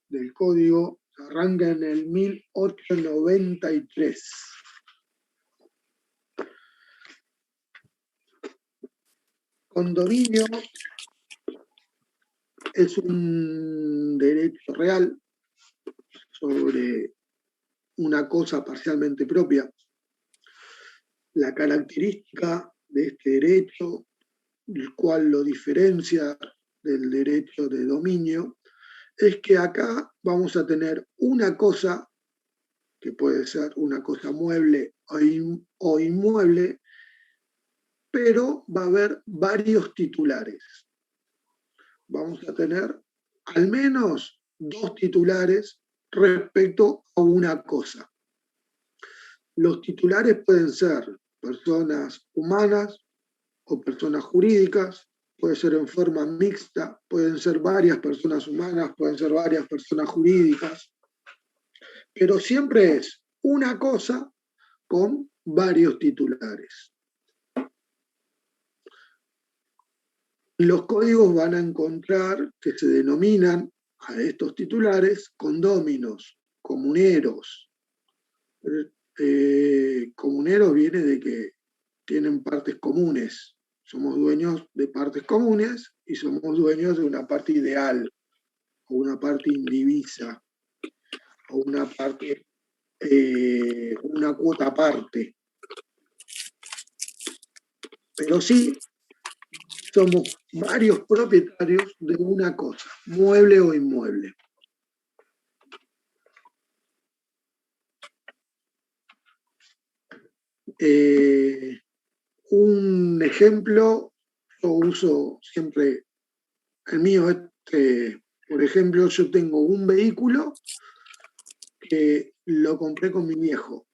del código arranca en el 1893. Condominio es un derecho real sobre una cosa parcialmente propia. La característica de este derecho, el cual lo diferencia del derecho de dominio, es que acá vamos a tener una cosa, que puede ser una cosa mueble o inmueble, pero va a haber varios titulares. Vamos a tener al menos 2 titulares respecto a una cosa. Los titulares pueden ser personas humanas o personas jurídicas, puede ser en forma mixta, pueden ser varias personas humanas, pueden ser varias personas jurídicas, pero siempre es una cosa con varios titulares. Los códigos van a encontrar que se denominan a estos titulares condóminos, comuneros. Comuneros viene de que tienen partes comunes. Somos dueños de partes comunes y somos dueños de una parte ideal, o una parte indivisa, o una parte, una cuota aparte. Pero sí somos varios propietarios de una cosa, mueble o inmueble. Un ejemplo, yo uso siempre el mío, por ejemplo, yo tengo un vehículo que lo compré con mi viejo.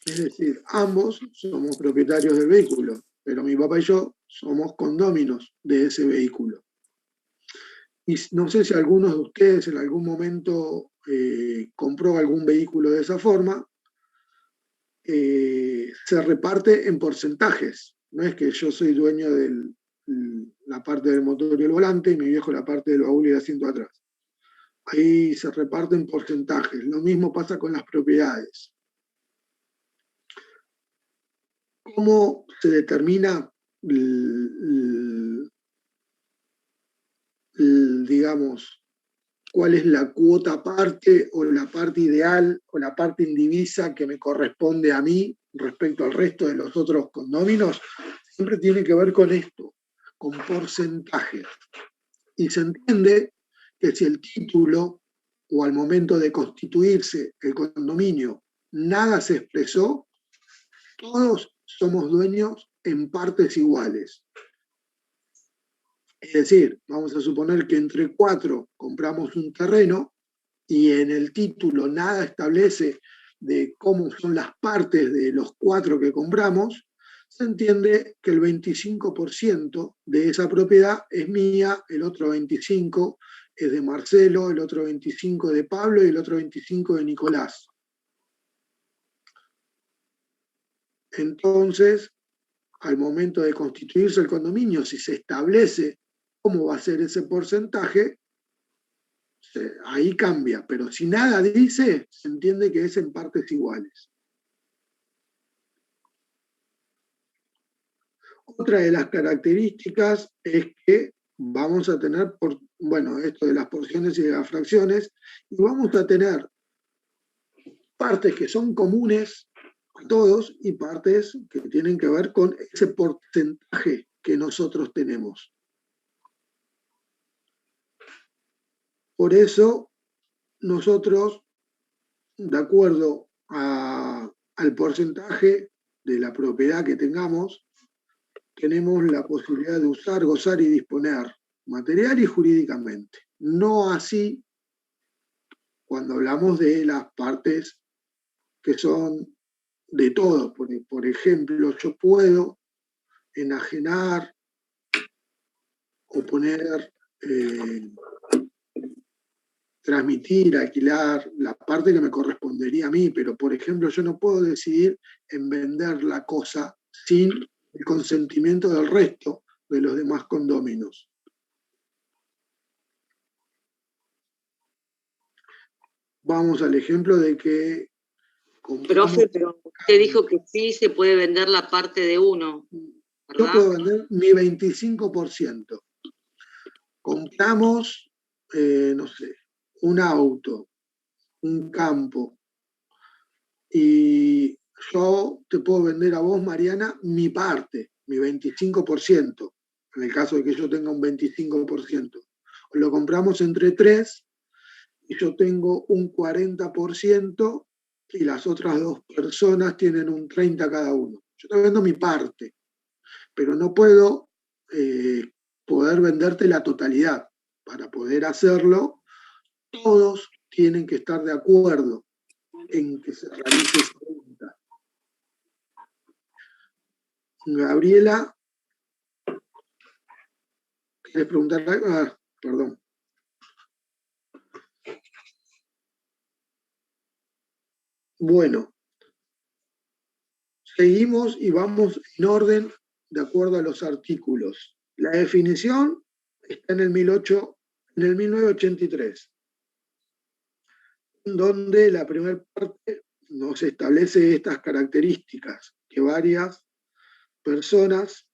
Es decir, ambos somos propietarios del vehículo, pero mi papá y yo somos condóminos de ese vehículo. Y no sé si alguno de ustedes en algún momento compró algún vehículo de esa forma. Se reparte en porcentajes. No es que yo soy dueño de la parte del motor y el volante y mi viejo la parte del baúl y el asiento atrás. Ahí se reparten porcentajes. Lo mismo pasa con las propiedades. ¿Cómo se determina, digamos, cuál es la cuota aparte o la parte ideal o la parte indivisa que me corresponde a mí respecto al resto de los otros condóminos? Siempre tiene que ver con esto, con porcentajes. Y se entiende que si el título o al momento de constituirse el condominio nada se expresó, todos somos dueños en partes iguales. Es decir, vamos a suponer que entre 4 compramos un terreno y en el título nada establece de cómo son las partes de los 4 que compramos, se entiende que el 25% de esa propiedad es mía, el otro 25% es de Marcelo, el otro 25% de Pablo y el otro 25% de Nicolás. Entonces, al momento de constituirse el condominio, si se establece cómo va a ser ese porcentaje, ahí cambia, pero si nada dice, se entiende que es en partes iguales. Otra de las características es que vamos a tener, esto de las porciones y de las fracciones, y vamos a tener partes que son comunes a todos y partes que tienen que ver con ese porcentaje que nosotros tenemos. Por eso, nosotros, de acuerdo al porcentaje de la propiedad que tengamos, tenemos la posibilidad de usar, gozar y disponer material y jurídicamente. No así cuando hablamos de las partes que son de todos. Por ejemplo, yo puedo enajenar o poner, transmitir, alquilar la parte que me correspondería a mí, pero por ejemplo yo no puedo decidir en vender la cosa sin el consentimiento del resto de los demás condóminos. vamos al ejemplo de que compramos... Profe, pero usted dijo que sí se puede vender la parte de uno, ¿verdad? Yo puedo vender mi 25%. Compramos, no sé, un auto, un campo, y yo te puedo vender a vos, Mariana, mi parte, mi 25%, en el caso de que yo tenga un 25%. Lo compramos entre tres y yo tengo un 40% y las otras dos personas tienen un 30% cada uno. Yo te vendo mi parte, pero no puedo poder venderte la totalidad. Para poder hacerlo, todos tienen que estar de acuerdo en que se realice esa venta. Gabriela, ¿quieres preguntar algo? Ah, perdón. Bueno, seguimos y vamos en orden de acuerdo a los artículos. La definición está en el 1983, donde la primera parte nos establece estas características, que varias personas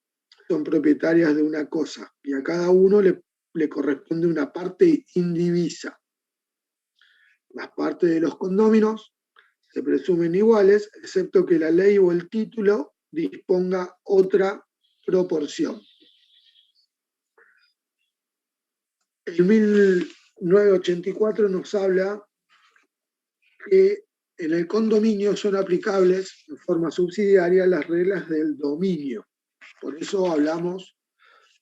son propietarias de una cosa y a cada uno le corresponde una parte indivisa. Las partes de los condóminos se presumen iguales, excepto que la ley o el título disponga otra proporción. En 1984 nos habla que en el condominio son aplicables en forma subsidiaria las reglas del dominio. Por eso hablamos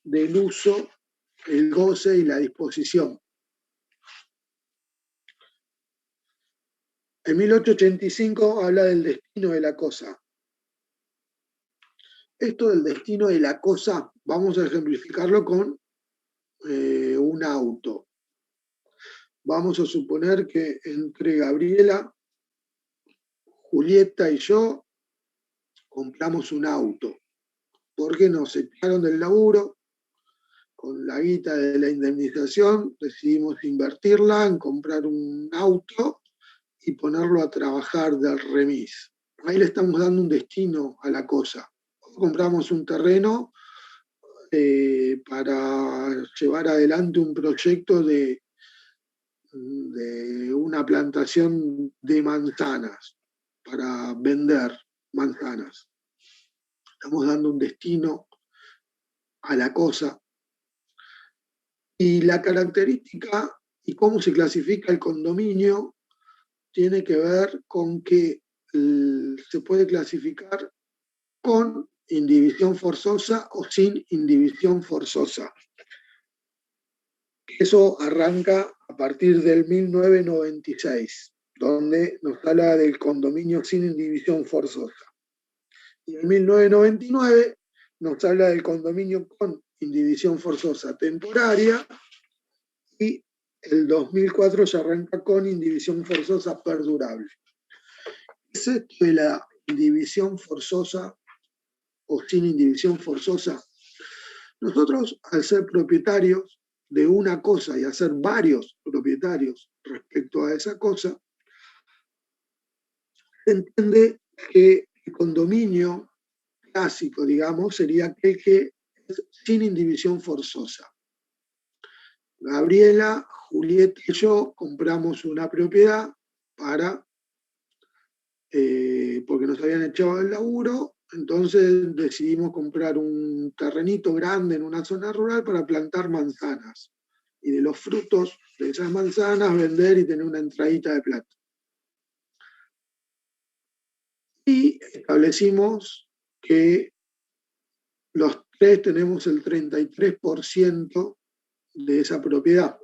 del uso, el goce y la disposición. En 1885 habla del destino de la cosa. Esto del destino de la cosa, vamos a ejemplificarlo con un auto. Vamos a suponer que entre Gabriela, Julieta y yo compramos un auto, porque nos echaron del laburo, con la guita de la indemnización decidimos invertirla en comprar un auto y ponerlo a trabajar del remis. Ahí le estamos dando un destino a la cosa. Compramos un terreno para llevar adelante un proyecto de una plantación de manzanas, para vender manzanas. Estamos dando un destino a la cosa. Y la característica y cómo se clasifica el condominio tiene que ver con que se puede clasificar con indivisión forzosa o sin indivisión forzosa. Eso arranca a partir del 1996, donde nos habla del condominio sin indivisión forzosa. Y en 1999 nos habla del condominio con indivisión forzosa temporaria, y el 2004 ya arranca con indivisión forzosa perdurable. ¿Es esto de la indivisión forzosa o sin indivisión forzosa? Nosotros, al ser propietarios de una cosa y a ser varios propietarios respecto a esa cosa, se entiende que el condominio clásico, digamos, sería aquel que es sin indivisión forzosa. Gabriela, Julieta y yo compramos una propiedad porque nos habían echado del laburo, entonces decidimos comprar un terrenito grande en una zona rural para plantar manzanas. Y de los frutos de esas manzanas vender y tener una entradita de plata. Y establecimos que los tres tenemos el 33% de esa propiedad.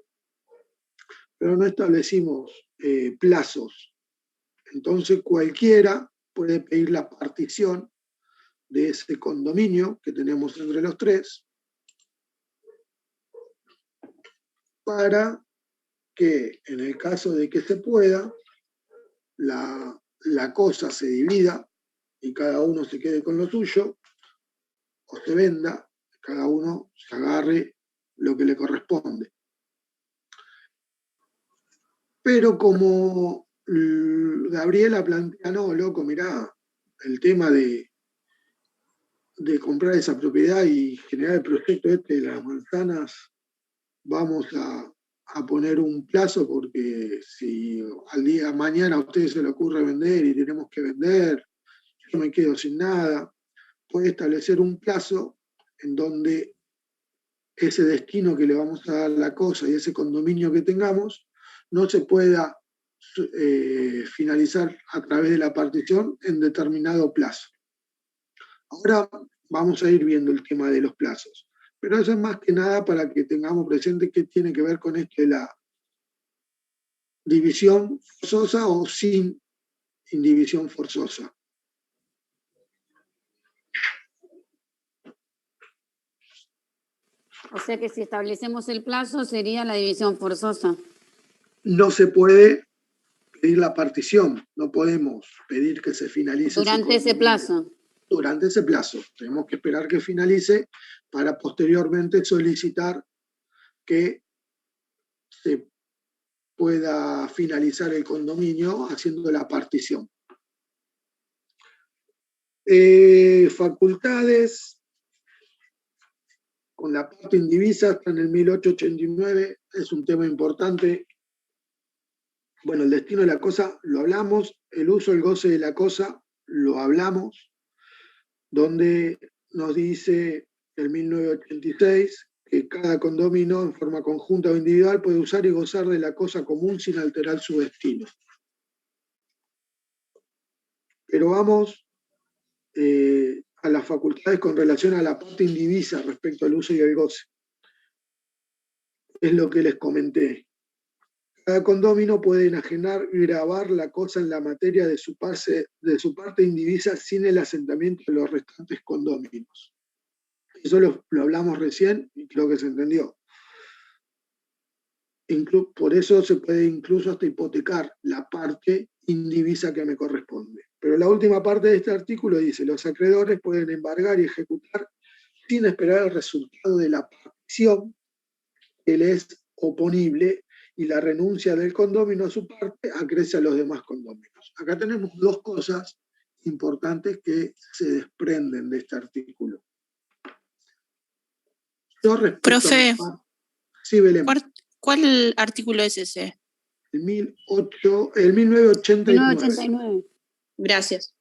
Pero no establecimos plazos. Entonces cualquiera puede pedir la partición de ese condominio que tenemos entre los tres, para que en el caso de que se pueda, la cosa se divida y cada uno se quede con lo suyo, o se venda, cada uno se agarre lo que le corresponde. Pero como Gabriela plantea, no, loco, mirá, el tema de comprar esa propiedad y generar el proyecto este de las manzanas, vamos a poner un plazo porque si al día mañana a ustedes se le ocurre vender y tenemos que vender, yo me quedo sin nada. Puede establecer un plazo en donde ese destino que le vamos a dar a la cosa y ese condominio que tengamos no se pueda finalizar a través de la partición en determinado plazo. Ahora vamos a ir viendo el tema de los plazos, pero eso es más que nada para que tengamos presente qué tiene que ver con esto de la división forzosa o sin indivisión forzosa. O sea que si establecemos el plazo sería la división forzosa. No se puede pedir la partición, no podemos pedir que se finalice durante ese plazo. Durante ese plazo. Tenemos que esperar que finalice para posteriormente solicitar que se pueda finalizar el condominio haciendo la partición. Facultades con la parte indivisa está en el 1889, es un tema importante. Bueno, el destino de la cosa lo hablamos, el uso, el goce de la cosa lo hablamos, donde nos dice el 1986 que cada condominio en forma conjunta o individual puede usar y gozar de la cosa común sin alterar su destino. Pero vamos a las facultades con relación a la parte indivisa respecto al uso y el goce. Es lo que les comenté. Cada condominio puede enajenar y grabar la cosa en la materia de su parte indivisa sin el asentamiento de los restantes condóminos. Eso lo hablamos recién y creo que se entendió. Por eso se puede incluso hasta hipotecar la parte indivisa que me corresponde. Pero la última parte de este artículo dice: los acreedores pueden embargar y ejecutar sin esperar el resultado de la partición que les es oponible, y la renuncia del condominio a su parte acrece a los demás condóminos. Acá tenemos dos cosas importantes que se desprenden de este artículo. Profe, sí, Belén. ¿Cuál artículo es ese? El 1989. Gracias.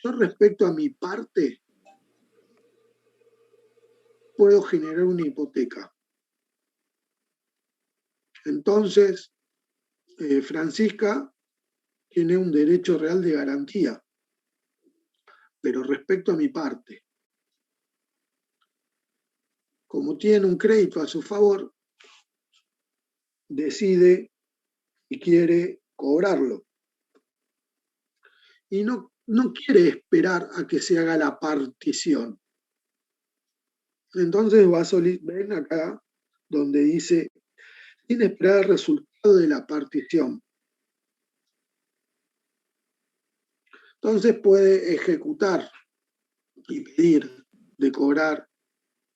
Yo respecto a mi parte, puedo generar una hipoteca. Entonces, Francisca tiene un derecho real de garantía, pero respecto a mi parte, como tiene un crédito a su favor, decide y quiere cobrarlo. Y no quiere esperar a que se haga la partición. Entonces ven acá donde dice, sin esperar el resultado de la partición. Entonces puede ejecutar y pedir de cobrar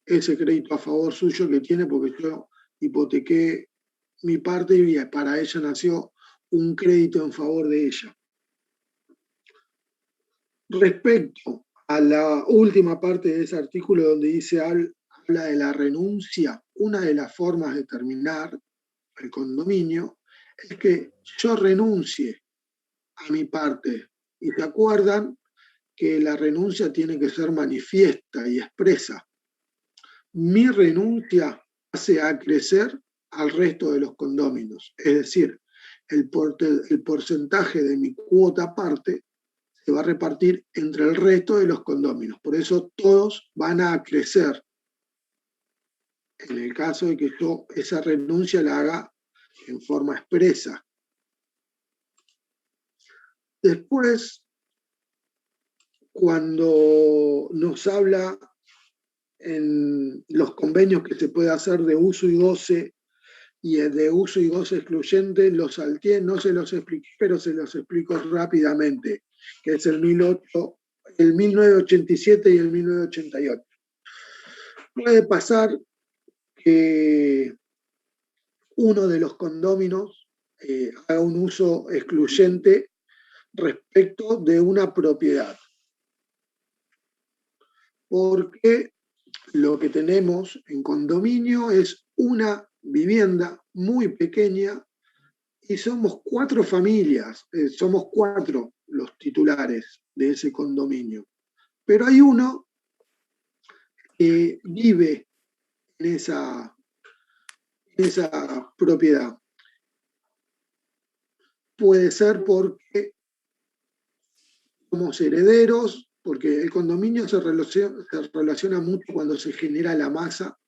ese crédito a favor suyo que tiene, porque yo hipotequé mi parte y para ella nació un crédito en favor de ella. Respecto a la última parte de ese artículo donde dice habla de la renuncia, una de las formas de terminar el condominio es que yo renuncie a mi parte. Y se acuerdan que la renuncia tiene que ser manifiesta y expresa. Mi renuncia hace acrecer al resto de los condóminos, es decir, el porcentaje de mi cuota parte se va a repartir entre el resto de los condóminos. Por eso todos van a crecer. En el caso de que yo esa renuncia la haga en forma expresa. Después, cuando nos habla en los convenios que se puede hacer de uso y goce, y de uso y goce excluyente, los salteé, no se los expliqué, pero se los explico rápidamente, que es el 1987 y el 1988. Puede pasar que uno de los condóminos haga un uso excluyente respecto de una propiedad. Porque lo que tenemos en condominio es una vivienda muy pequeña y somos 4 familias, somos 4 los titulares de ese condominio. Pero hay uno que vive en esa propiedad. Puede ser porque somos herederos, porque el condominio se relaciona mucho cuando se genera la masa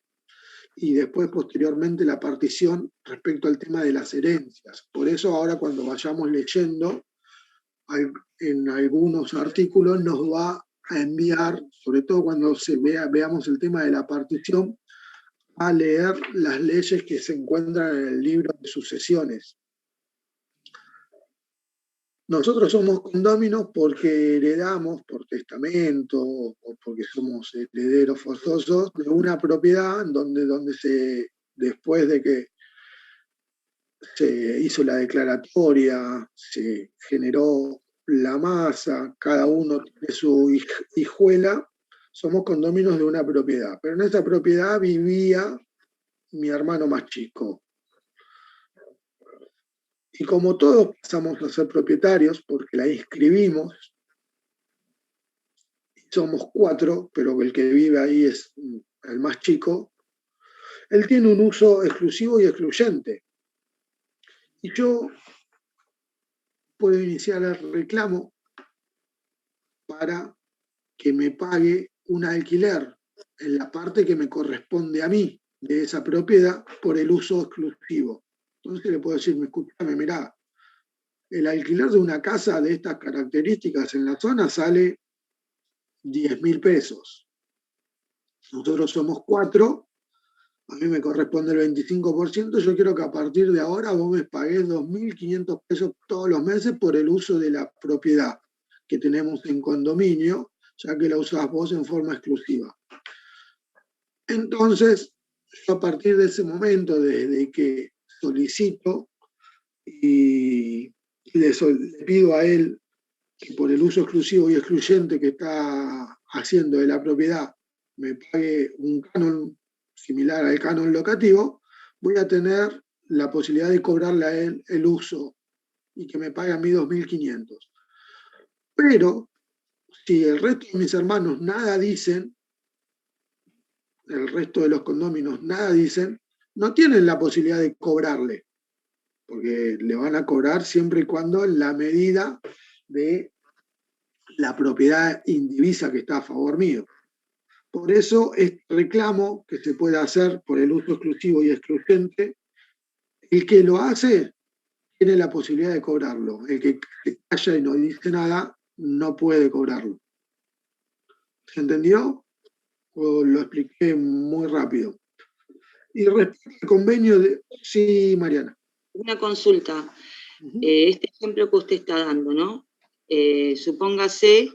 y después posteriormente la partición respecto al tema de las herencias. Por eso ahora cuando vayamos leyendo en algunos artículos nos va a enviar, sobre todo cuando veamos el tema de la partición, a leer las leyes que se encuentran en el libro de sucesiones. Nosotros somos condóminos porque heredamos por testamento o porque somos herederos forzosos de una propiedad donde después de que se hizo la declaratoria, se generó la masa, cada uno tiene su hijuela, somos condóminos de una propiedad. Pero en esa propiedad vivía mi hermano más chico. Y como todos pasamos a ser propietarios porque la inscribimos, somos 4, pero el que vive ahí es el más chico, él tiene un uso exclusivo y excluyente. Y yo puedo iniciar el reclamo para que me pague un alquiler en la parte que me corresponde a mí de esa propiedad por el uso exclusivo. Entonces le puedo decir, escúchame, mirá, el alquiler de una casa de estas características en la zona sale 10.000 pesos. Nosotros somos 4, a mí me corresponde el 25%, yo quiero que a partir de ahora vos me pagués 2.500 pesos todos los meses por el uso de la propiedad que tenemos en condominio, ya que la usás vos en forma exclusiva. Entonces, yo a partir de ese momento, desde que solicito y le pido a él que por el uso exclusivo y excluyente que está haciendo de la propiedad me pague un canon similar al canon locativo, voy a tener la posibilidad de cobrarle a él el uso y que me pague a mí 2.500. Pero si el resto de mis hermanos nada dicen, el resto de los condóminos nada dicen, no tienen la posibilidad de cobrarle, porque le van a cobrar siempre y cuando en la medida de la propiedad indivisa que está a favor mío. Por eso este reclamo que se puede hacer por el uso exclusivo y excluyente, el que lo hace tiene la posibilidad de cobrarlo. El que se calla y no dice nada no puede cobrarlo. ¿Se entendió? O lo expliqué muy rápido. Y respecto al convenio de... Sí, Mariana. Una consulta. Este ejemplo que usted está dando, ¿no? Supóngase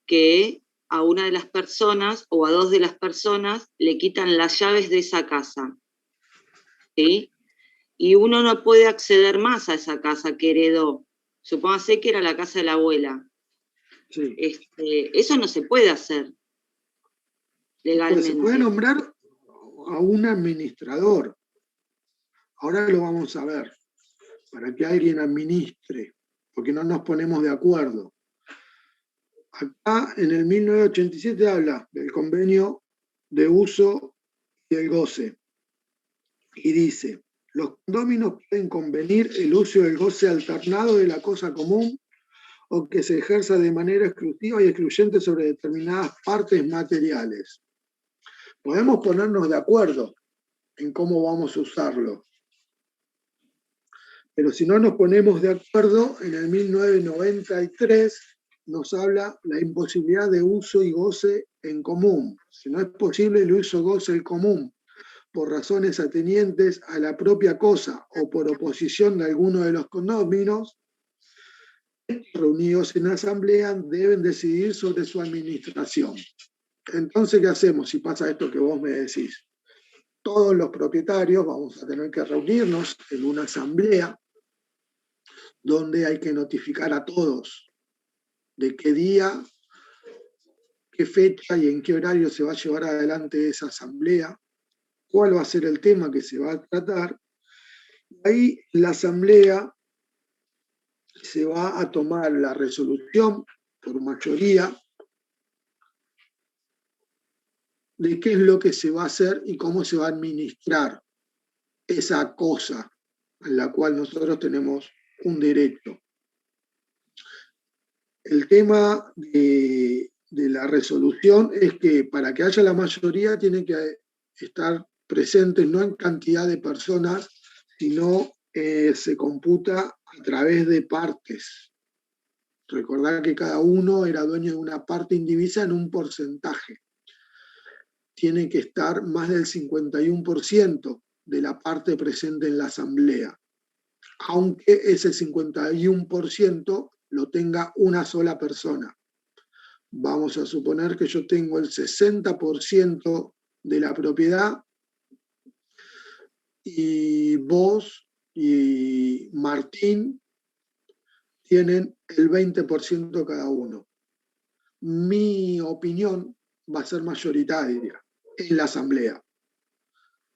que a una de las personas o a 2 de las personas le quitan las llaves de esa casa, ¿sí? Y uno no puede acceder más a esa casa que heredó. Supóngase que era la casa de la abuela. Sí. Eso no se puede hacer legalmente. Pues se puede nombrar a un administrador. Ahora lo vamos a ver, para que alguien administre, porque no nos ponemos de acuerdo. Acá en el 1987 habla del convenio de uso y el goce. Y dice, los condóminos pueden convenir el uso y el goce alternado de la cosa común o que se ejerza de manera exclusiva y excluyente sobre determinadas partes materiales. Podemos ponernos de acuerdo en cómo vamos a usarlo. Pero si no nos ponemos de acuerdo, en el 1993 nos habla la imposibilidad de uso y goce en común. Si no es posible el uso y goce en común por razones atenientes a la propia cosa o por oposición de alguno de los condóminos, reunidos en asamblea deben decidir sobre su administración. Entonces, ¿qué hacemos si pasa esto que vos me decís? Todos los propietarios vamos a tener que reunirnos en una asamblea donde hay que notificar a todos de qué día, qué fecha y en qué horario se va a llevar adelante esa asamblea, cuál va a ser el tema que se va a tratar. Ahí la asamblea se va a tomar la resolución por mayoría de qué es lo que se va a hacer y cómo se va a administrar esa cosa en la cual nosotros tenemos un derecho. El tema de la resolución es que para que haya la mayoría tiene que estar presentes no en cantidad de personas, sino se computa a través de partes. Recordar que cada uno era dueño de una parte indivisa en un porcentaje. Tiene que estar más del 51% de la parte presente en la asamblea, aunque ese 51% lo tenga una sola persona. Vamos a suponer que yo tengo el 60% de la propiedad y vos y Martín tienen el 20% cada uno. Mi opinión va a ser mayoritaria en la asamblea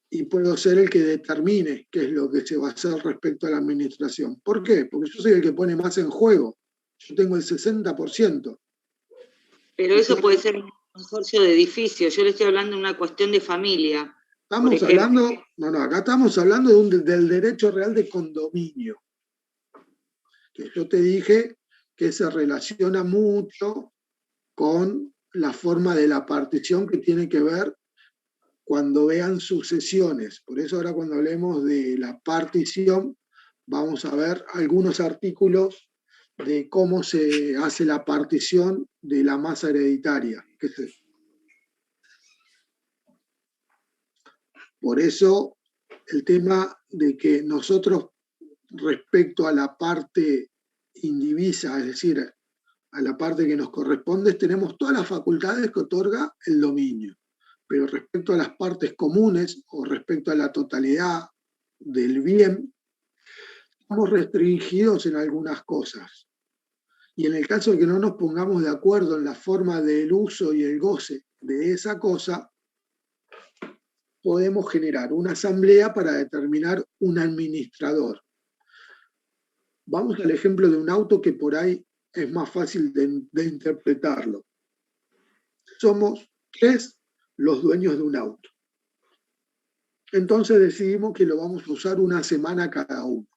y puedo ser el que determine qué es lo que se va a hacer respecto a la administración. ¿Por qué? Porque yo soy el que pone más en juego. Yo tengo el 60%. Pero eso puede ser un consorcio de edificios. Yo le estoy hablando de una cuestión de familia. Estamos hablando, acá estamos hablando del derecho real de condominio. Que yo te dije que se relaciona mucho con la forma de la partición que tiene que ver cuando vean sucesiones. Por eso ahora cuando hablemos de la partición, vamos a ver algunos artículos de cómo se hace la partición de la masa hereditaria. Por eso el tema de que nosotros respecto a la parte indivisa, es decir, a la parte que nos corresponde, tenemos todas las facultades que otorga el dominio. Pero respecto a las partes comunes o respecto a la totalidad del bien, estamos restringidos en algunas cosas. Y en el caso de que no nos pongamos de acuerdo en la forma del uso y el goce de esa cosa, podemos generar una asamblea para determinar un administrador. Vamos al ejemplo de un auto que por ahí es más fácil de interpretarlo. Somos 3 los dueños de un auto. Entonces decidimos que lo vamos a usar una semana cada uno.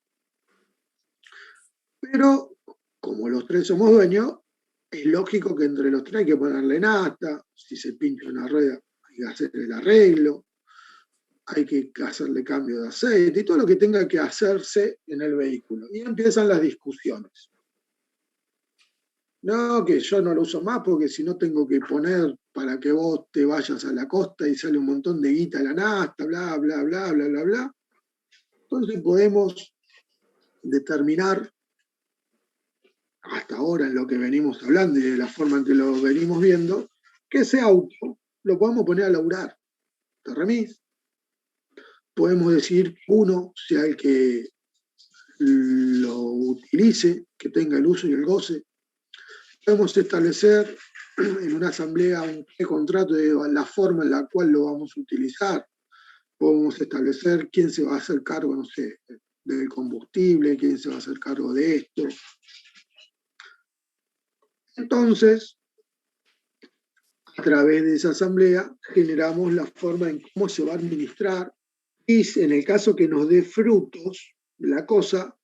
Pero como los 3 somos dueños, es lógico que entre los 3 hay que ponerle nafta, si se pincha una rueda hay que hacer el arreglo, hay que hacerle cambio de aceite y todo lo que tenga que hacerse en el vehículo. Y empiezan las discusiones. No, que yo no lo uso más porque si no tengo que poner para que vos te vayas a la costa y sale un montón de guita a la nafta, bla, bla, bla, bla, bla, bla. Entonces podemos determinar, hasta ahora en lo que venimos hablando y de la forma en que lo venimos viendo, que ese auto lo podemos poner a laburar. ¿Te remís? Podemos decir uno sea el que lo utilice, que tenga el uso y el goce. Podemos establecer en una asamblea un contrato de la forma en la cual lo vamos a utilizar. Podemos establecer quién se va a hacer cargo, no sé, del combustible, quién se va a hacer cargo de esto. Entonces, a través de esa asamblea generamos la forma en cómo se va a administrar y en el caso que nos dé frutos la cosa,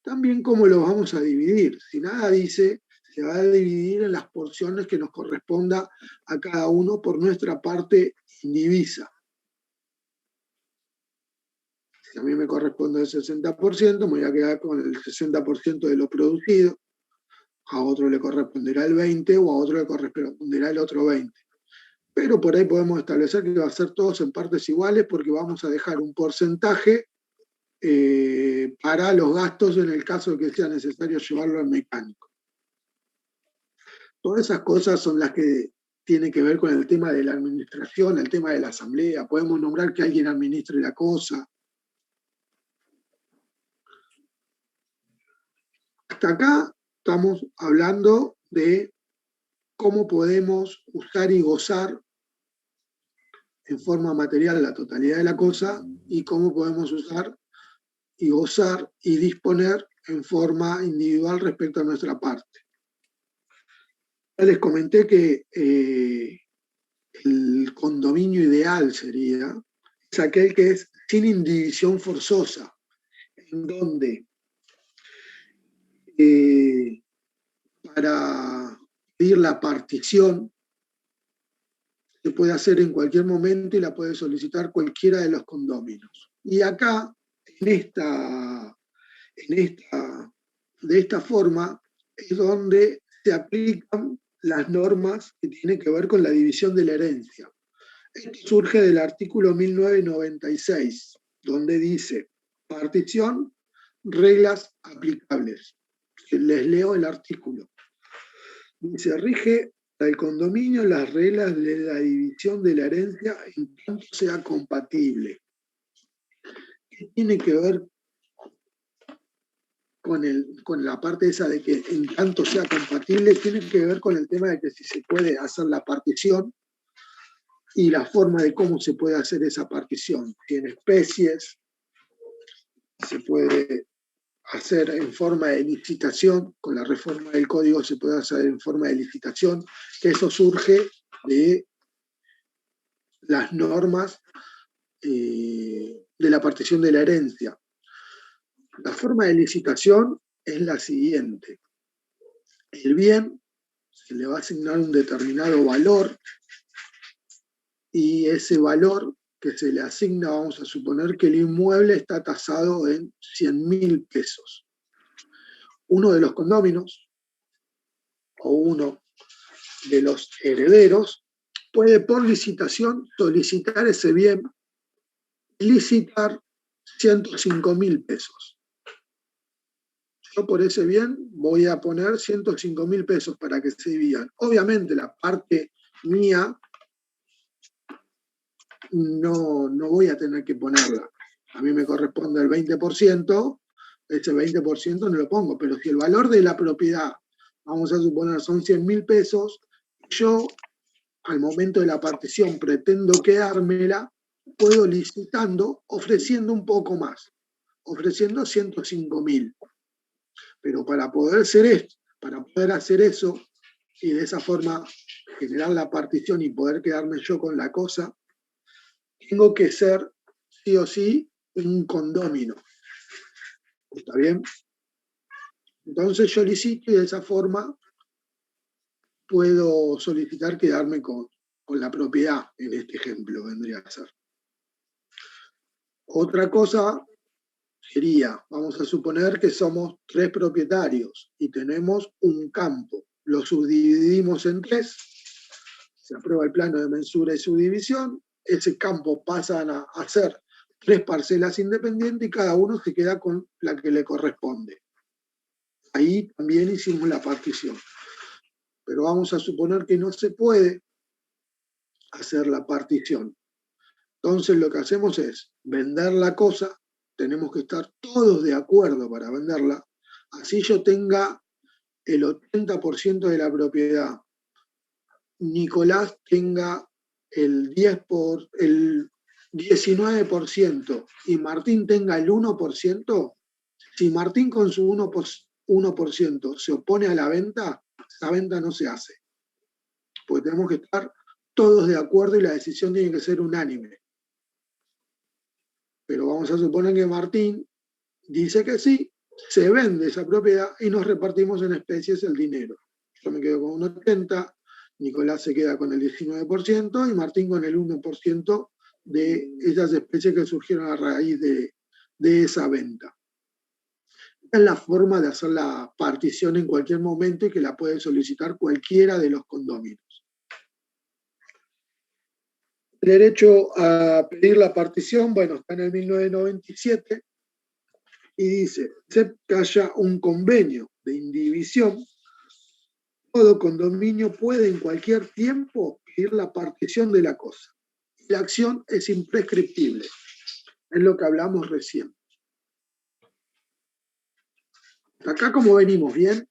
también cómo lo vamos a dividir. Si nada dice, se va a dividir en las porciones que nos corresponda a cada uno por nuestra parte indivisa. Si a mí me corresponde el 60%, me voy a quedar con el 60% de lo producido, a otro le corresponderá el 20% o a otro le corresponderá el otro 20%. Pero por ahí podemos establecer que va a ser todos en partes iguales porque vamos a dejar un porcentaje para los gastos en el caso de que sea necesario llevarlo al mecánico. Todas esas cosas son las que tienen que ver con el tema de la administración, el tema de la asamblea. Podemos nombrar que alguien administre la cosa. Hasta acá estamos hablando de cómo podemos usar y gozar en forma material la totalidad de la cosa y cómo podemos usar y gozar y disponer en forma individual respecto a nuestra parte. Ya les comenté que el condominio ideal es aquel que es sin indivisión forzosa, en donde para pedir la partición se puede hacer en cualquier momento y la puede solicitar cualquiera de los condóminos. Y acá, de esta forma, es donde se aplican las normas que tienen que ver con la división de la herencia. Esto surge del artículo 1996, donde dice, partición, reglas aplicables. Les leo el artículo. Dice, rige el condominio las reglas de la división de la herencia en tanto sea compatible. ¿Qué tiene que ver con la parte esa de que en tanto sea compatible? Tiene que ver con el tema de que si se puede hacer la partición y la forma de cómo se puede hacer esa partición. Tiene especies, se puede hacer en forma de licitación, con la reforma del código se puede hacer en forma de licitación, que eso surge de las normas de la partición de la herencia. La forma de licitación es la siguiente. El bien se le va a asignar un determinado valor y ese valor que se le asigna, vamos a suponer que el inmueble está tasado en 100.000 pesos. Uno de los condóminos o uno de los herederos puede por licitación solicitar ese bien y licitar 105.000 pesos. Yo por ese bien voy a poner 105.000 pesos para que se dividan. Obviamente la parte mía no voy a tener que ponerla. A mí me corresponde el 20%, ese 20% no lo pongo, pero si el valor de la propiedad, vamos a suponer, son 100.000 pesos, yo al momento de la partición pretendo quedármela, puedo licitando, ofreciendo un poco más, ofreciendo 105.000. Pero para poder hacer eso y de esa forma generar la partición y poder quedarme yo con la cosa, tengo que ser sí o sí un condómino. ¿Está bien? Entonces yo licito y de esa forma puedo solicitar quedarme con la propiedad, en este ejemplo vendría a ser. Otra cosa sería, vamos a suponer que somos 3 propietarios y tenemos un campo. Lo subdividimos en 3, se aprueba el plano de mensura y subdivisión, ese campo pasan a ser 3 parcelas independientes y cada uno se queda con la que le corresponde. Ahí también hicimos la partición. Pero vamos a suponer que no se puede hacer la partición. Entonces lo que hacemos es vender la cosa, tenemos que estar todos de acuerdo para venderla, así yo tenga el 80% de la propiedad, Nicolás tenga el 19% y Martín tenga el 1%, si Martín con su 1% se opone a la venta, esa venta no se hace. Porque tenemos que estar todos de acuerdo y la decisión tiene que ser unánime. Pero vamos a suponer que Martín dice que sí, se vende esa propiedad y nos repartimos en especies el dinero. Yo me quedo con un 80%, Nicolás se queda con el 19% y Martín con el 1% de esas especies que surgieron a raíz de esa venta. Esta es la forma de hacer la partición en cualquier momento y que la puede solicitar cualquiera de los condóminos. El derecho a pedir la partición, bueno, está en el 1997 y dice, que haya un convenio de indivisión, todo condominio puede en cualquier tiempo pedir la partición de la cosa. La acción es imprescriptible, es lo que hablamos recién. Acá como venimos, ¿bien?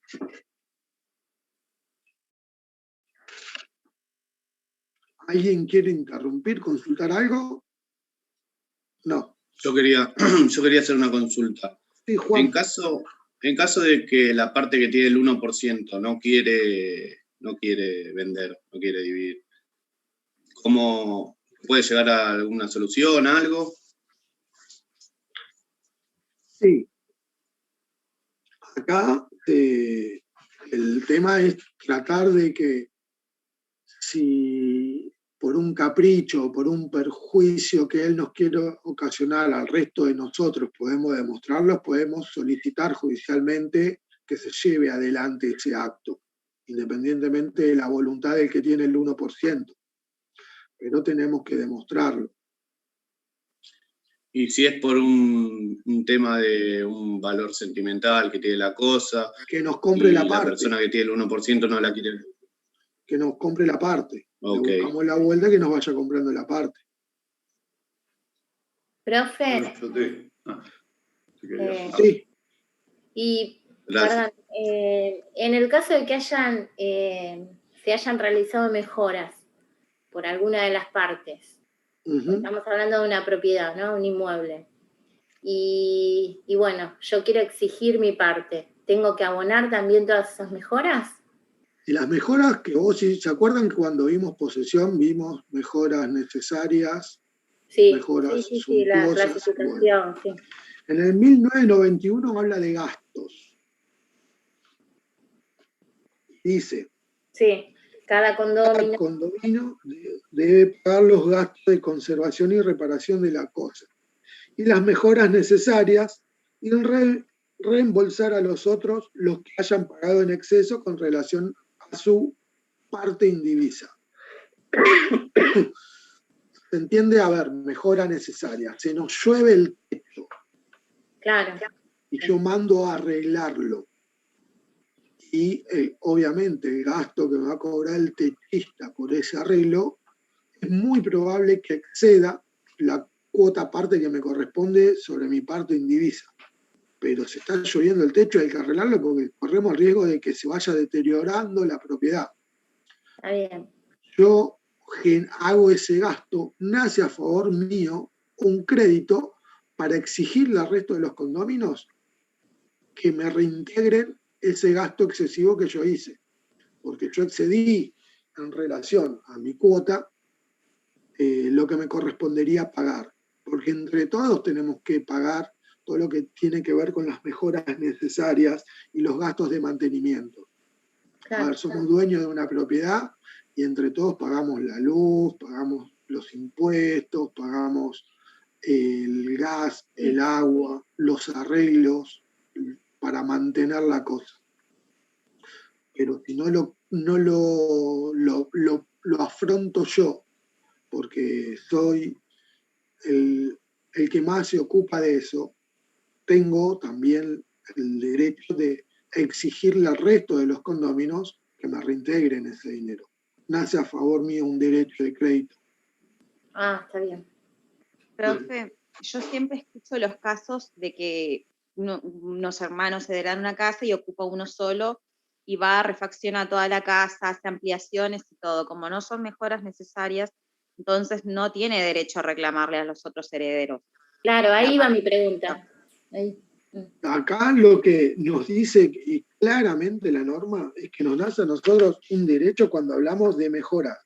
¿Alguien quiere interrumpir, consultar algo? No. Yo quería hacer una consulta. Sí, Juan. En caso de que la parte que tiene el 1% no quiere vender, no quiere dividir, ¿cómo puede llegar a alguna solución, algo? Sí. Acá el tema es tratar de que si por un capricho, por un perjuicio que él nos quiere ocasionar al resto de nosotros podemos demostrarlo, podemos solicitar judicialmente que se lleve adelante ese acto, independientemente de la voluntad del que tiene el 1%. Pero tenemos que demostrarlo. Y si es por un tema de un valor sentimental que tiene la cosa, que nos compre la parte. La persona que tiene el 1% no la quiere. Que nos compre la parte. Okay. Le buscamos la vuelta que nos vaya comprando la parte. Profe. Sí. Y, perdón, en el caso de que se hayan realizado mejoras por alguna de las partes, estamos hablando de una propiedad, ¿no? Un inmueble. Y bueno, yo quiero exigir mi parte. ¿Tengo que abonar también todas esas mejoras? Y las mejoras que vos, si se acuerdan que cuando vimos posesión, vimos mejoras necesarias, mejoras sí, la clasificación, bueno. Sí. En el 1991 habla de gastos. Dice, sí, cada condominio debe pagar los gastos de conservación y reparación de la cosa. Y las mejoras necesarias y reembolsar a los otros los que hayan pagado en exceso con relación a su parte indivisa. ¿Se entiende? A ver, mejora necesaria. Se nos llueve el techo. Claro. Y yo mando a arreglarlo. Y obviamente el gasto que me va a cobrar el techista por ese arreglo es muy probable que exceda la cuota parte que me corresponde sobre mi parte indivisa. Pero se está lloviendo el techo, hay que arreglarlo porque corremos el riesgo de que se vaya deteriorando la propiedad. Está bien. Yo hago ese gasto, nace a favor mío un crédito para exigirle al resto de los condóminos que me reintegren ese gasto excesivo que yo hice. Porque yo excedí en relación a mi cuota lo que me correspondería pagar. Porque entre todos tenemos que pagar todo lo que tiene que ver con las mejoras necesarias y los gastos de mantenimiento. Claro, a ver, somos dueños de una propiedad y entre todos pagamos la luz, pagamos los impuestos, pagamos el gas, el agua, los arreglos para mantener la cosa. Pero si no lo afronto yo, porque soy el que más se ocupa de eso, tengo también el derecho de exigirle al resto de los condóminos que me reintegren ese dinero. Nace a favor mío un derecho de crédito. Ah, está bien. Profe, yo siempre escucho los casos de que unos hermanos se dan una casa y ocupa uno solo y va, refacciona toda la casa, hace ampliaciones y todo. Como no son mejoras necesarias, entonces no tiene derecho a reclamarle a los otros herederos. Claro, ahí va mi pregunta. Ahí. Acá lo que nos dice y claramente la norma es que nos nace a nosotros un derecho cuando hablamos de mejoras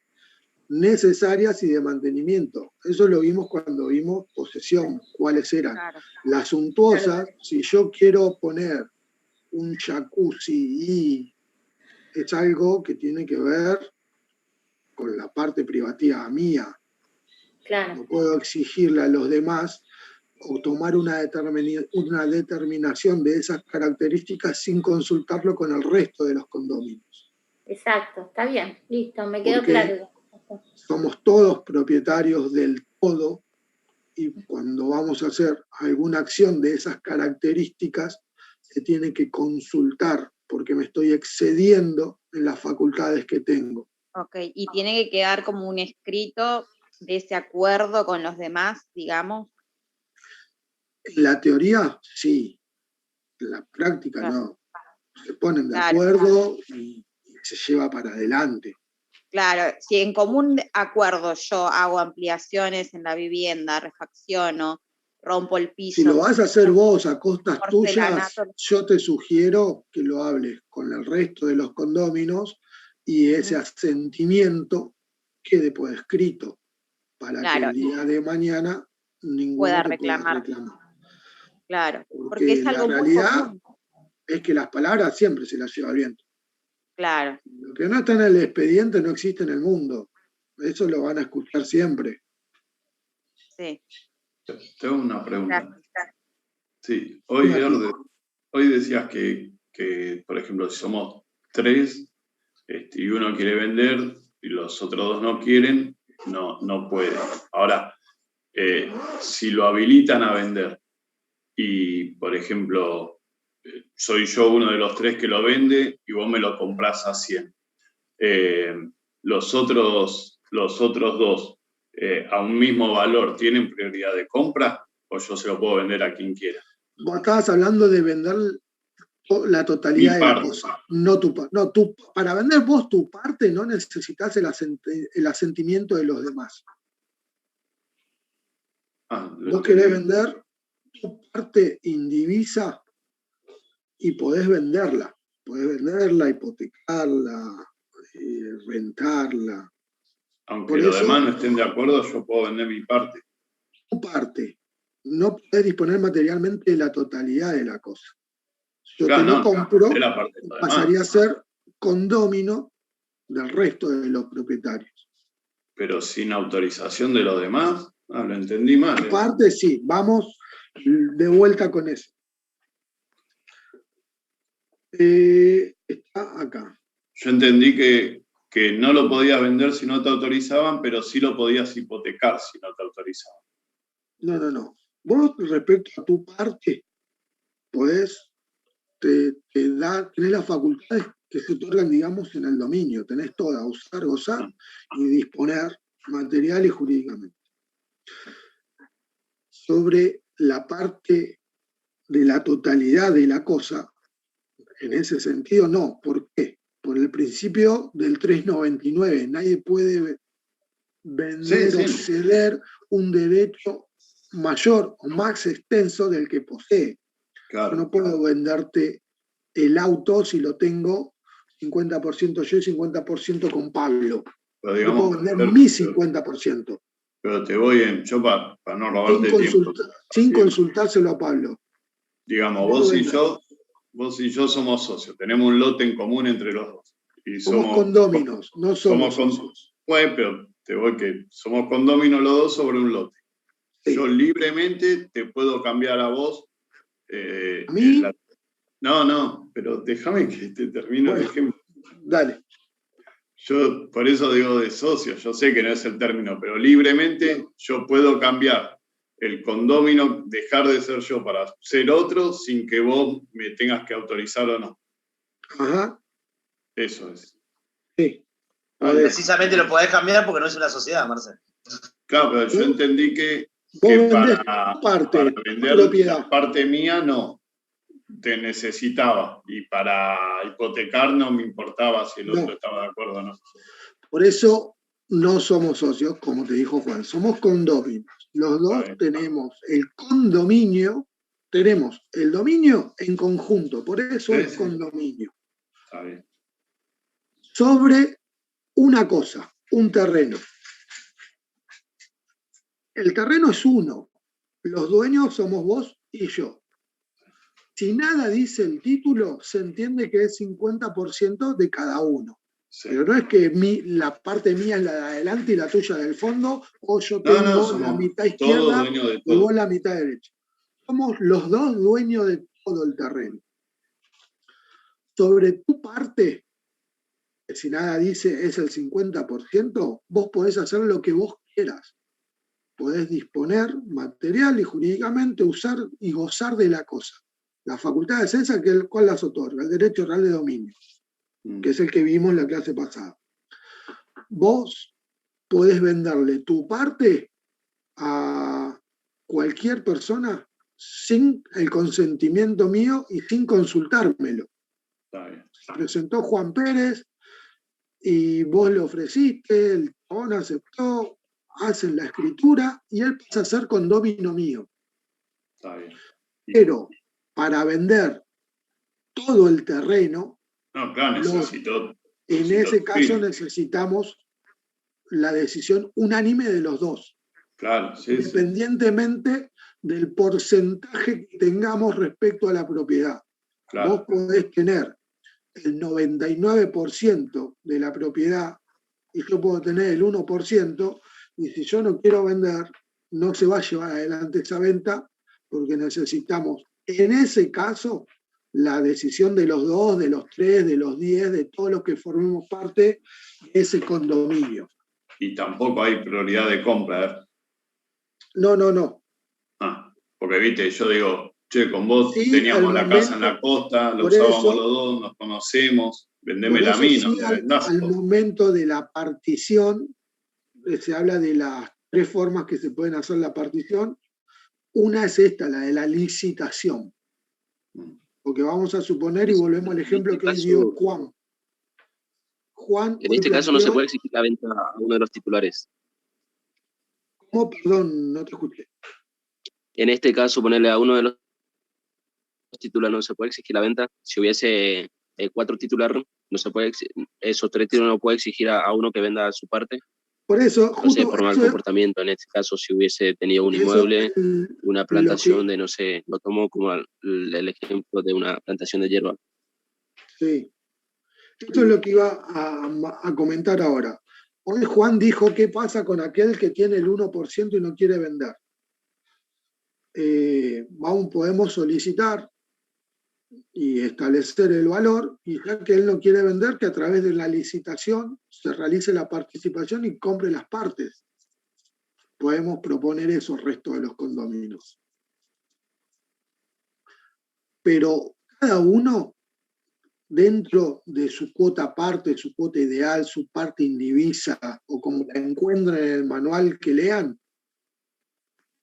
necesarias y de mantenimiento. Eso lo vimos cuando vimos posesión, cuáles eran. Claro. Las suntuosas, si yo quiero poner un jacuzzi y es algo que tiene que ver con la parte privativa mía. Claro. No puedo exigirle a los demás o tomar una determinación de esas características sin consultarlo con el resto de los condóminos. Exacto, está bien, listo, me quedó claro. Somos todos propietarios del todo y cuando vamos a hacer alguna acción de esas características se tiene que consultar porque me estoy excediendo en las facultades que tengo. Ok, y tiene que quedar como un escrito de ese acuerdo con los demás, digamos. En la teoría, sí. En la práctica Claro. no. Se ponen de Claro. acuerdo y se lleva para adelante. Claro, si en común acuerdo yo hago ampliaciones en la vivienda, refacciono, rompo el piso. Si lo vas a hacer vos a costas tuyas, porcelanato. yo te sugiero que lo hables con el resto de los condóminos y ese asentimiento quede por escrito para Claro. que el día de mañana ninguno Pueda te reclamar. pueda reclamar. Claro, Porque porque es algo la muy realidad común. es que las palabras siempre se las lleva el viento. Claro, Lo que no está en el expediente no existe en el mundo. Eso lo van a escuchar siempre. sí. Tengo una pregunta. Gracias. Sí, Una hoy decías que, por ejemplo, si somos 3 y uno quiere vender y los otros 2 no quieren, no puede. Ahora, si lo habilitan a vender y, por ejemplo, soy yo uno de los 3 que lo vende y vos me lo comprás a 100. Los otros 2 a un mismo valor, ¿tienen prioridad de compra o yo se lo puedo vender a quien quiera? Vos estabas hablando de vender la totalidad Mi de la parte. cosa, no tu parte. No, para vender vos tu parte no necesitas el asentimiento de los demás. Vos querés vender tu parte indivisa y podés venderla. Podés venderla, hipotecarla, rentarla. Aunque Por los eso- demás no estén de acuerdo, yo puedo vender mi parte. Tu parte. No podés disponer materialmente de la totalidad de la cosa. Yo Claro, te lo no, compro, es la parte de los demás. pasaría a ser condómino del resto de los propietarios. Pero sin autorización de los demás, lo entendí mal. Tu parte sí, vamos de vuelta con eso. Está acá. Yo entendí que no lo podías vender si no te autorizaban, pero sí lo podías hipotecar si no te autorizaban. No. Vos, respecto a tu parte, podés, tenés las facultades que se otorgan, digamos, en el dominio. Tenés todas, usar, gozar y disponer material y jurídicamente. Sobre la parte de la totalidad de la cosa, en ese sentido, no. ¿Por qué? Por el principio del 399. Nadie puede vender o ceder un derecho mayor o más extenso del que posee. Claro. Yo no puedo venderte el auto si lo tengo 50% yo y 50% con Pablo. Pero Yo puedo digamos, vender mi 50%. pero te voy yo para no robarte tiempo. Sin consultárselo a Pablo. Digamos, vos y yo somos socios, tenemos un lote en común entre los dos. Y Somos condóminos, no somos socios. Bueno, pero te voy que somos condóminos los dos sobre un lote. Sí. Yo libremente te puedo cambiar a vos. ¿A mí? No, pero déjame que te termine el ejemplo. Dale. Yo por eso digo de socio, yo sé que no es el término, pero libremente yo puedo cambiar el condómino, dejar de ser yo para ser otro sin que vos me tengas que autorizar o no. Ajá. Eso es. Sí. Precisamente lo podés cambiar porque no es una sociedad, Marcelo. Claro, pero yo entendí que para vender propiedad. la parte mía no te necesitaba y para hipotecar no me importaba si el otro estaba de acuerdo o no. Por eso no somos socios, como te dijo Juan, somos condóminos. Los dos tenemos el condominio, tenemos el dominio en conjunto, por eso es condominio. Está bien. Sobre una cosa, un terreno. El terreno es uno, los dueños somos vos y yo. Si nada dice el título, se entiende que es 50% de cada uno. Sí. Pero no es que la parte mía es la de adelante y la tuya del fondo, o yo tengo la mitad izquierda y vos la mitad derecha. Somos los dos dueños de todo el terreno. Sobre tu parte, que si nada dice es el 50%, vos podés hacer lo que vos quieras. Podés disponer material y jurídicamente usar y gozar de la cosa. La facultad de censura, ¿cuál las otorga? El derecho real de dominio, que es el que vimos en la clase pasada. Vos podés venderle tu parte a cualquier persona sin el consentimiento mío y sin consultármelo. Está bien. Se presentó Juan Pérez y vos le ofreciste, el chabón aceptó, hacen la escritura y él pasa a ser condomino mío. Está bien. Pero para vender todo el terreno, No, claro, en ese caso necesitamos la decisión unánime de los dos. Claro, sí, independientemente del porcentaje que tengamos respecto a la propiedad. Claro. Vos podés tener el 99% de la propiedad y yo puedo tener el 1%, y si yo no quiero vender, no se va a llevar adelante esa venta porque necesitamos, en ese caso, la decisión de los 2, de los 3, de los 10, de todos los que formemos parte de ese condominio. Y tampoco hay prioridad de compra. No. Porque viste, yo digo, che, con vos sí, teníamos la casa en la costa, lo usábamos los dos, nos conocemos, vendémela a mí, no me vendás. Al momento de la partición, se habla de las 3 formas que se pueden hacer la partición. Una es esta, la de la licitación. Porque vamos a suponer, y volvemos al ejemplo que dio Juan. En este caso no se puede exigir la venta a uno de los titulares. ¿Cómo? Perdón, no te escuché. En este caso, ponerle a uno de los titulares no se puede exigir la venta. Si hubiese 4 titulares, no se puede, esos 3 titulares no puede exigir a uno que venda su parte. Por eso, no sé, por mal comportamiento. En este caso, si hubiese tenido un inmueble, una plantación de, no sé, lo tomo como el ejemplo de una plantación de hierba. Sí. Esto es lo que iba a comentar ahora. Hoy Juan dijo qué pasa con aquel que tiene el 1% y no quiere vender. Podemos solicitar y establecer el valor, y ya que él no quiere vender, que a través de la licitación se realice la participación y compre las partes. Podemos proponer eso al resto de los condominios. Pero cada uno, dentro de su cuota parte, su cuota ideal, su parte indivisa, o como la encuentren en el manual que lean,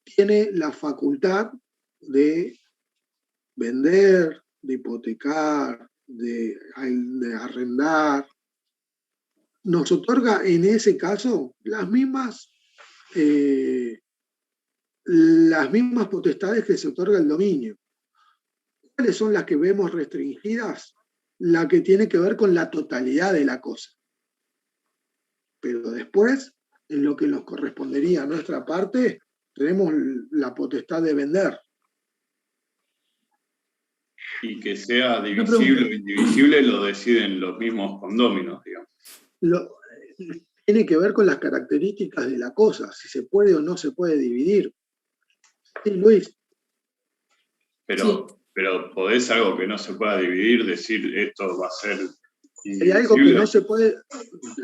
tiene la facultad de vender, de hipotecar, de arrendar. Nos otorga en ese caso las mismas potestades que se otorga el dominio. ¿Cuáles son las que vemos restringidas? La que tiene que ver con la totalidad de la cosa. Pero después, en lo que nos correspondería a nuestra parte, tenemos la potestad de vender. Y que sea divisible o indivisible lo deciden los mismos condóminos, digamos. Tiene que ver con las características de la cosa, si se puede o no se puede dividir. Sí, Luis. Pero podés algo que no se pueda dividir, decir esto va a ser indivisible.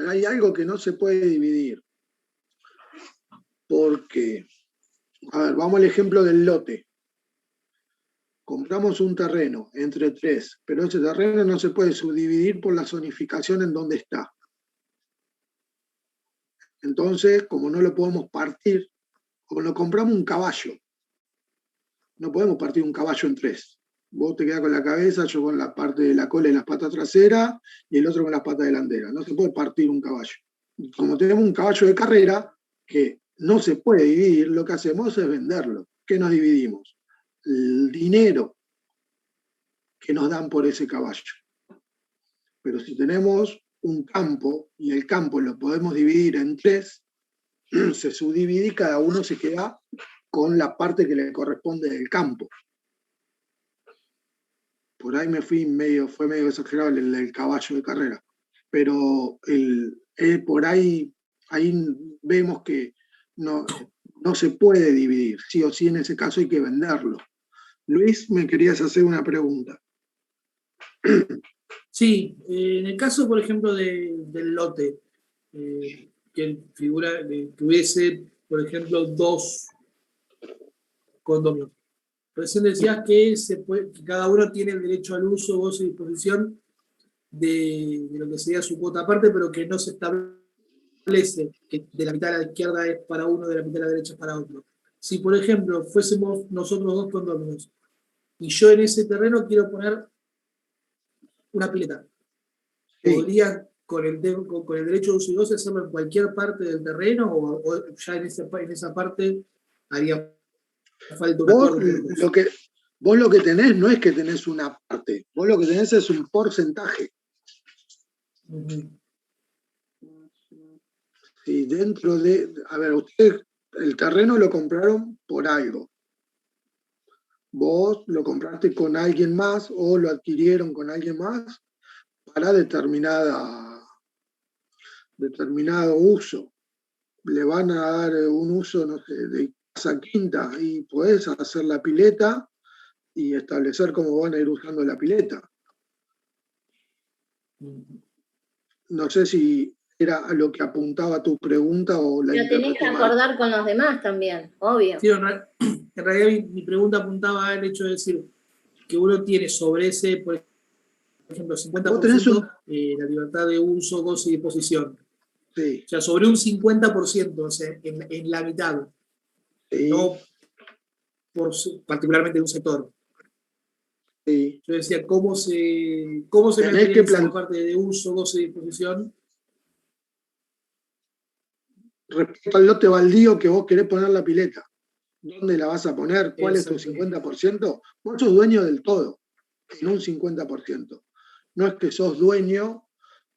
Hay algo que no se puede dividir. Porque, a ver, vamos al ejemplo del lote. Compramos un terreno entre 3, pero ese terreno no se puede subdividir por la zonificación en donde está. Entonces, como no lo podemos partir, como lo compramos un caballo, no podemos partir un caballo en 3. Vos te quedás con la cabeza, yo con la parte de la cola y las patas traseras, y el otro con las patas delanteras. No se puede partir un caballo. Como tenemos un caballo de carrera que no se puede dividir, lo que hacemos es venderlo. ¿Qué nos dividimos? El dinero que nos dan por ese caballo. Pero si tenemos un campo y el campo lo podemos dividir en 3, se subdivide y cada uno se queda con la parte que le corresponde del campo. Por ahí fue medio exagerado el caballo de carrera, pero por ahí vemos que no se puede dividir, sí o sí en ese caso hay que venderlo. Luis, me querías hacer una pregunta. Sí, en el caso, por ejemplo, del lote, que figura que hubiese, por ejemplo, 2 condominios. Recién decías que cada uno tiene el derecho al uso, goce y disposición de lo que sería su cuota aparte, pero que no se establece que de la mitad a la izquierda es para uno, de la mitad a la derecha es para otro. si por ejemplo fuésemos nosotros dos condominios y yo en ese terreno quiero poner una pileta, ¿podría con el derecho de uso y goce hacerlo en cualquier parte del terreno o ya en esa parte haría falta un acuerdo? Vos lo que tenés no es que tenés una parte, vos lo que tenés es un porcentaje. Sí, dentro de, a ver, ustedes el terreno lo compraron por algo. Vos lo compraste con alguien más o lo adquirieron con alguien más para determinado uso. Le van a dar un uso, no sé, de casa quinta y podés hacer la pileta y establecer cómo van a ir usando la pileta. No sé si era a lo que apuntaba tu pregunta o la Pero tenés que acordar con los demás también, obvio. Sí, en realidad mi pregunta apuntaba al hecho de decir que uno tiene sobre ese, por ejemplo, 50% la libertad de uso, goce y disposición. Sí. O sea, sobre un 50%, o sea, en la mitad. Sí. No particularmente en un sector. Sí. Yo decía, ¿cómo se materializa la parte de uso, goce y disposición? Respecto al lote baldío que vos querés poner la pileta, ¿dónde la vas a poner? ¿Cuál es tu 50%? Vos sos dueño del todo, en un 50%. No es que sos dueño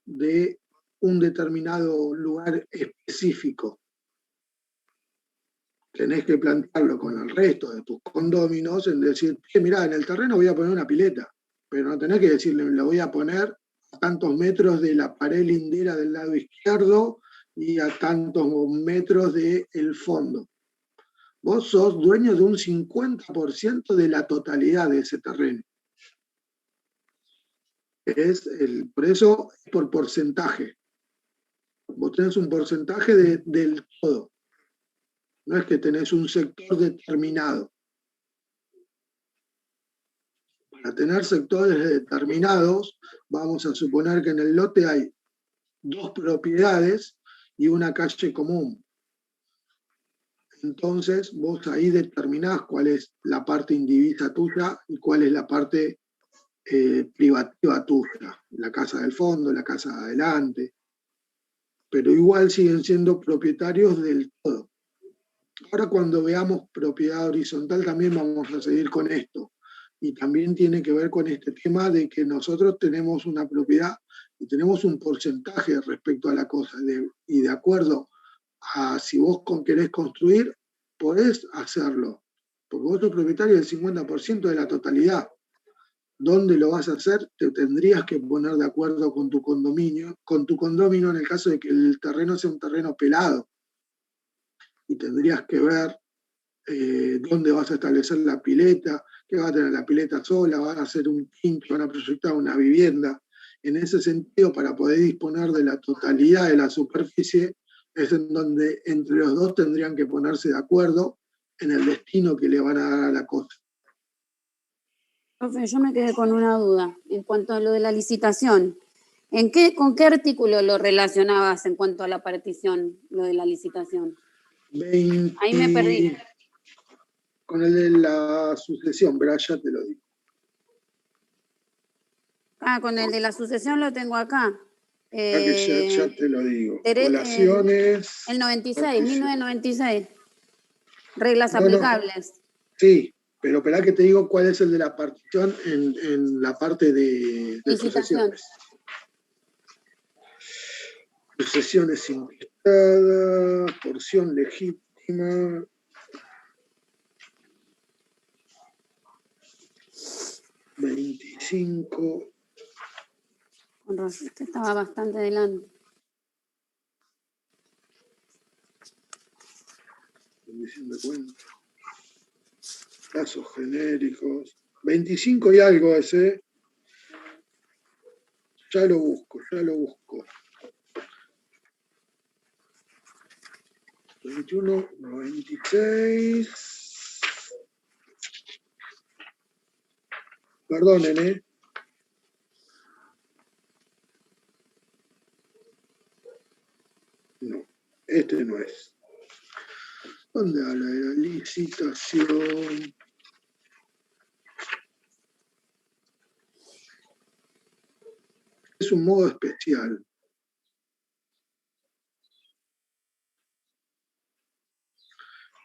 de un determinado lugar específico. Tenés que plantearlo con el resto de tus condóminos en decir, mirá, en el terreno voy a poner una pileta, pero no tenés que decirle, lo voy a poner a tantos metros de la pared lindera del lado izquierdo y a tantos metros del fondo. Vos sos dueño de un 50% de la totalidad de ese terreno. Por eso es por porcentaje. Vos tenés un porcentaje del todo. No es que tenés un sector determinado. Para tener sectores determinados, vamos a suponer que en el lote hay 2 propiedades y una calle común. Entonces, vos ahí determinás cuál es la parte indivisa tuya y cuál es la parte privativa tuya. La casa del fondo, la casa de adelante. Pero igual siguen siendo propietarios del todo. Ahora cuando veamos propiedad horizontal también vamos a seguir con esto. Y también tiene que ver con este tema de que nosotros tenemos una propiedad y tenemos un porcentaje respecto a la cosa. Y de acuerdo a si vos querés construir, podés hacerlo. Porque vos sos propietario del 50% de la totalidad. ¿Dónde lo vas a hacer? Te tendrías que poner de acuerdo con tu condominio en el caso de que el terreno sea un terreno pelado. Y tendrías que ver dónde vas a establecer la pileta, qué va a tener la pileta sola, van a hacer un quincho, van a proyectar una vivienda. En ese sentido, para poder disponer de la totalidad de la superficie, es en donde entre los dos tendrían que ponerse de acuerdo en el destino que le van a dar a la cosa. Profe, yo me quedé con una duda en cuanto a lo de la licitación. ¿Con qué artículo lo relacionabas en cuanto a la partición, lo de la licitación? Ahí me perdí. Con el de la sucesión, pero ya te lo digo. Con el de la sucesión lo tengo acá. Ya te lo digo. Colaciones. El 96, 1996. Reglas aplicables. Sí, pero esperá que te digo cuál es el de la partición en la parte de sucesiones. Sucesiones intestadas, porción legítima. $25. Con razón, estaba bastante adelante. Rendición de cuentas. Casos genéricos. 25 y algo ese. Ya lo busco. 21, 96. Perdonen, No, este no es. ¿Dónde habla de la licitación? Es un modo especial.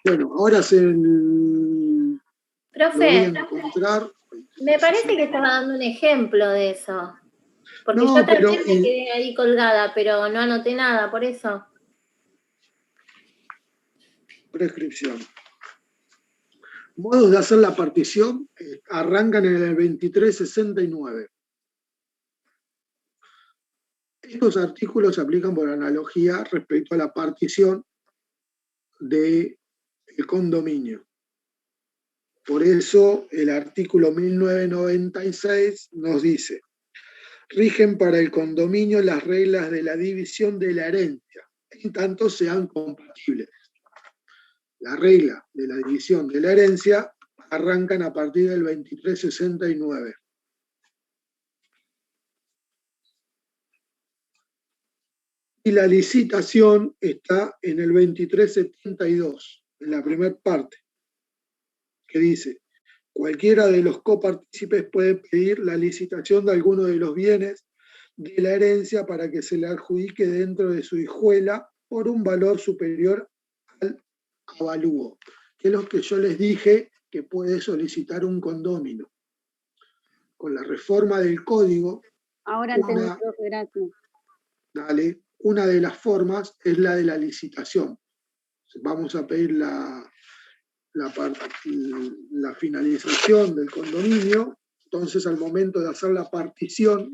Bueno, ahora lo Profe, voy a encontrar. me parece que estaba dando un ejemplo de eso. Porque No, yo pero también me quedé ahí colgada, pero no anoté nada, por eso. prescripción. Modos de hacer la partición arrancan en el 2369. Estos artículos se aplican por analogía respecto a la partición del condominio. Por eso el artículo 1996 nos dice: rigen para el condominio las reglas de la división de la herencia, en tanto sean compatibles. La regla de la división de la herencia arrancan a partir del 2369. Y la licitación está en el 2372, en la primera parte, que dice: cualquiera de los copartícipes puede pedir la licitación de alguno de los bienes de la herencia para que se le adjudique dentro de su hijuela por un valor superior al avalúo, que es lo que yo les dije que puede solicitar un condómino. Con la reforma del código, Ahora entendí, profe, gracias. una de las formas es la de la licitación. Vamos a pedir la finalización del condominio, entonces al momento de hacer la partición,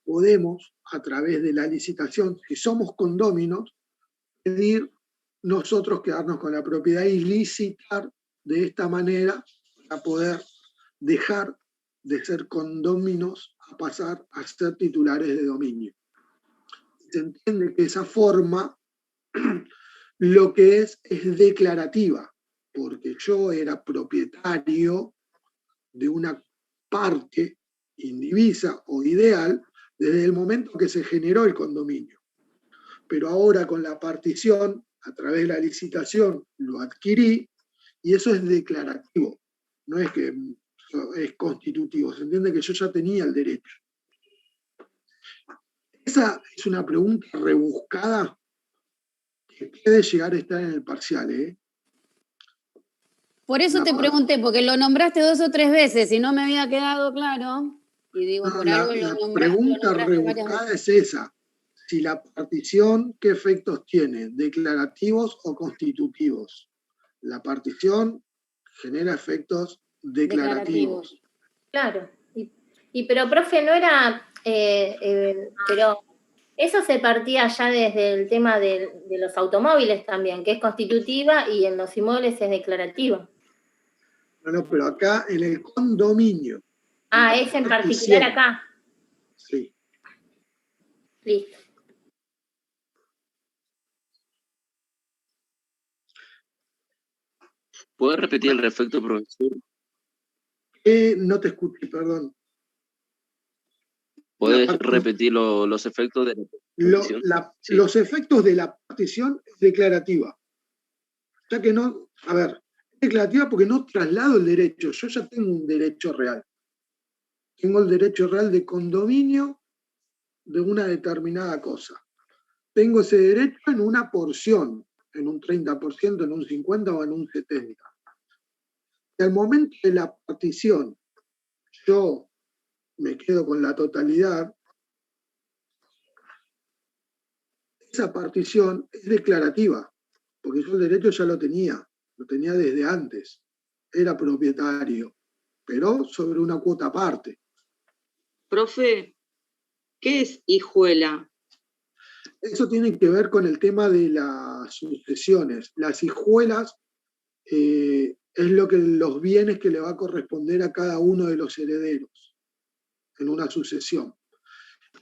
podemos, a través de la licitación, si somos condóminos, pedir nosotros quedarnos con la propiedad y licitar de esta manera para poder dejar de ser condóminos a pasar a ser titulares de dominio. Se entiende que esa forma lo que es declarativa, porque yo era propietario de una parte indivisa o ideal desde el momento que se generó el condominio. Pero ahora con la partición, a través de la licitación, lo adquirí y eso es declarativo, no es que es constitutivo, se entiende que yo ya tenía el derecho. Esa es una pregunta rebuscada que puede llegar a estar en el parcial, ¿eh? Por eso te pregunté, porque lo nombraste 2 o 3 veces y no me había quedado claro. Y digo, por algo La pregunta rebuscada es esa: si la partición, ¿qué efectos tiene? ¿Declarativos o constitutivos? La partición genera efectos declarativos. Claro. Pero, profe, no era... pero eso se partía ya desde el tema de los automóviles también, que es constitutiva, y en los inmuebles es declarativa. No, pero acá en el condominio. Es en particular acá. Sí. Listo. ¿Puedes repetir el efecto, profesor? No te escuché, perdón. ¿Puedes repetir los efectos de la partición? Sí. Los efectos de la partición es declarativa. Ya que no, a ver, es declarativa porque no traslado el derecho. Yo ya tengo un derecho real. Tengo el derecho real de condominio de una determinada cosa. Tengo ese derecho en una porción, en un 30%, en un 50% o en un 70%. Y al momento de la partición, yo me quedo con la totalidad. Esa partición es declarativa, porque yo el derecho ya lo tenía desde antes. Era propietario, pero sobre una cuota aparte. Profe, ¿qué es hijuela? Eso tiene que ver con el tema de las sucesiones. Las hijuelas es los bienes que le va a corresponder a cada uno de los herederos en una sucesión.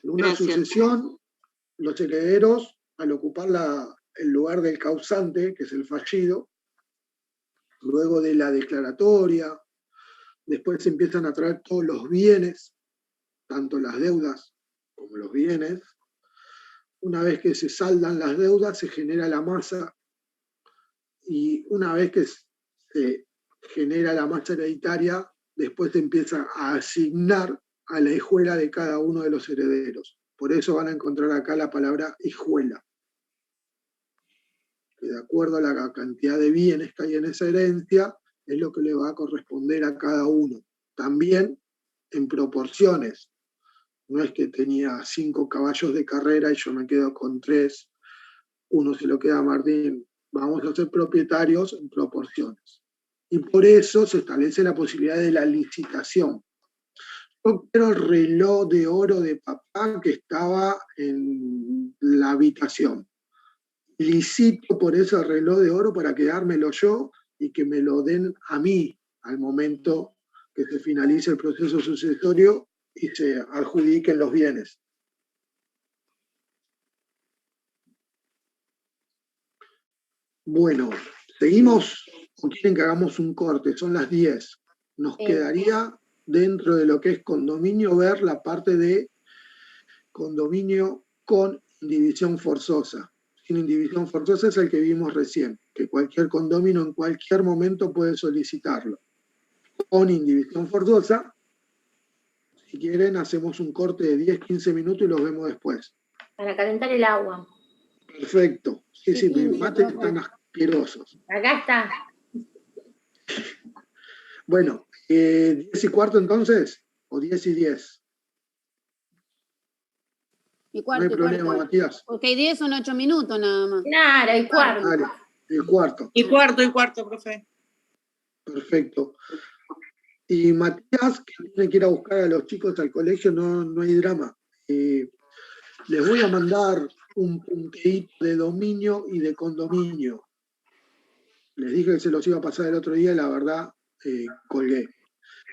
En una sucesión, los herederos, al ocupar el lugar del causante, que es el fallido, luego de la declaratoria, después se empiezan a traer todos los bienes, tanto las deudas como los bienes. Una vez que se saldan las deudas, se genera la masa y una vez que se genera la masa hereditaria, después se empieza a asignar a la hijuela de cada uno de los herederos. Por eso van a encontrar acá la palabra hijuela. Que de acuerdo a la cantidad de bienes que hay en esa herencia, es lo que le va a corresponder a cada uno. También en proporciones. No es que tenía 5 caballos de carrera y yo me quedo con 3, uno se lo queda a Martín. Vamos a ser propietarios en proporciones. Y por eso se establece la posibilidad de la licitación. Yo quiero el reloj de oro de papá que estaba en la habitación. Licito por ese reloj de oro para quedármelo yo y que me lo den a mí al momento que se finalice el proceso sucesorio y se adjudiquen los bienes. Bueno, ¿seguimos o quieren que hagamos un corte? Son las 10. Nos quedaría dentro de lo que es condominio ver la parte de condominio con indivisión forzosa. Sin indivisión forzosa es el que vimos recién, que cualquier condomino en cualquier momento puede solicitarlo. Con indivisión forzosa, si quieren, hacemos un corte de 10-15 minutos y los vemos después. Para calentar el agua. Perfecto. Sí, mis mates están asquerosos. Acá está. Bueno, 10:15 entonces, o 10:10. Y cuarto, no hay problema, Matías. Porque 10 son 8 minutos nada más. Claro, y cuarto. Dale, el cuarto. Y cuarto, profe. Perfecto. Y Matías, que tiene que ir a buscar a los chicos al colegio, no hay drama. Les voy a mandar un punteíto de dominio y de condominio. Les dije que se los iba a pasar el otro día y la verdad colgué.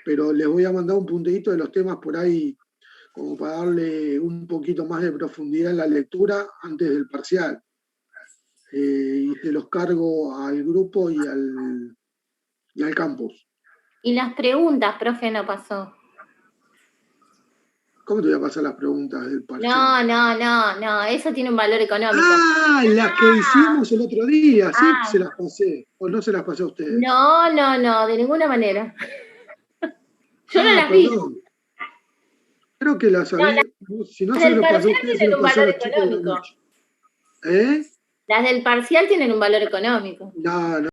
Pero les voy a mandar un punteíto de los temas por ahí, como para darle un poquito más de profundidad en la lectura antes del parcial. Y se los cargo al grupo y al campus. Y las preguntas, profe, no pasó. ¿Cómo te voy a pasar las preguntas del parcial? No, eso tiene un valor económico. Ah, las que hicimos el otro día, sí, se las pasé. ¿O no se las pasé a ustedes? No, de ninguna manera. Yo no las vi. Creo que las había. Si no se las lo del pasó a parcial ustedes, se tienen lo un pasé a valor los chicos de la económico. noche. ¿Eh? Las del parcial tienen un valor económico. No,